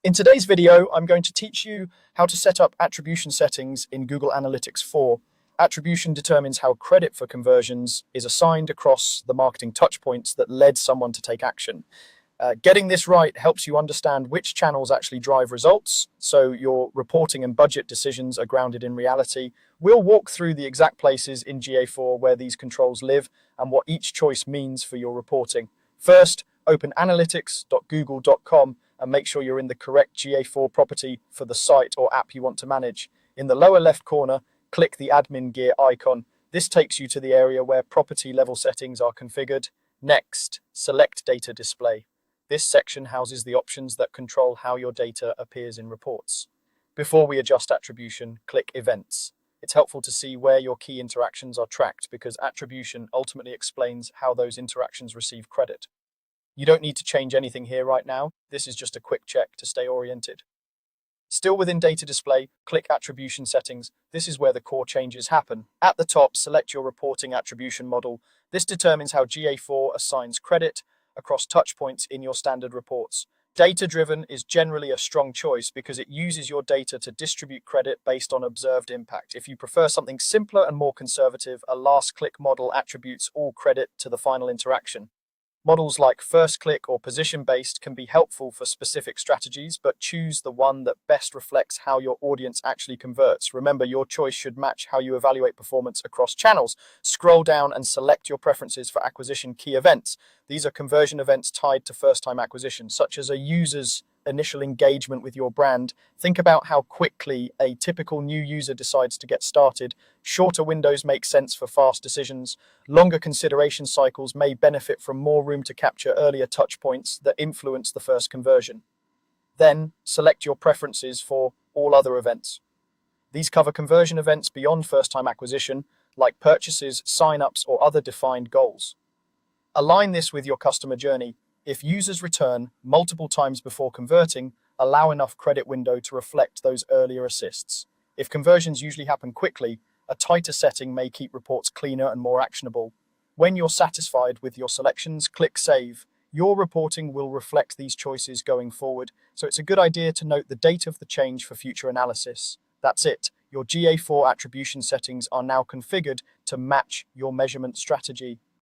In today's video, I'm going to teach you how to set up attribution settings in Google Analytics 4. Attribution determines how credit for conversions is assigned across the marketing touchpoints that led someone to take action. Getting this right helps you understand which channels actually drive results, so your reporting and budget decisions are grounded in reality. We'll walk through the exact places in GA4 where these controls live and what each choice means for your reporting. First, open analytics.google.com and make sure you're in the correct GA4 property for the site or app you want to manage. In the lower left corner, click the admin gear icon. This takes you to the area where property level settings are configured. Next, select data display. This section houses the options that control how your data appears in reports. Before we adjust attribution, click Events. It's helpful to see where your key interactions are tracked because attribution ultimately explains how those interactions receive credit. You don't need to change anything here right now. This is just a quick check to stay oriented. Still within data display, click Attribution Settings. This is where the core changes happen. At the top, select your reporting attribution model. This determines how GA4 assigns credit across touchpoints in your standard reports. Data-driven is generally a strong choice because it uses your data to distribute credit based on observed impact. If you prefer something simpler and more conservative, a last-click model attributes all credit to the final interaction. Models like first click or position-based can be helpful for specific strategies, but choose the one that best reflects how your audience actually converts. Remember, your choice should match how you evaluate performance across channels. Scroll down and select your preferences for acquisition key events. These are conversion events tied to first-time acquisition, such as a user's initial engagement with your brand. Think about how quickly a typical new user decides to get started. Shorter windows make sense for fast decisions. Longer consideration cycles may benefit from more room to capture earlier touch points that influence the first conversion. Then select your preferences for all other events. These cover conversion events beyond first-time acquisition, like purchases, sign-ups, or other defined goals. Align this with your customer journey. If users return multiple times before converting, allow enough credit window to reflect those earlier assists. If conversions usually happen quickly, a tighter setting may keep reports cleaner and more actionable. When you're satisfied with your selections, click Save. Your reporting will reflect these choices going forward, so it's a good idea to note the date of the change for future analysis. That's it. Your GA4 attribution settings are now configured to match your measurement strategy.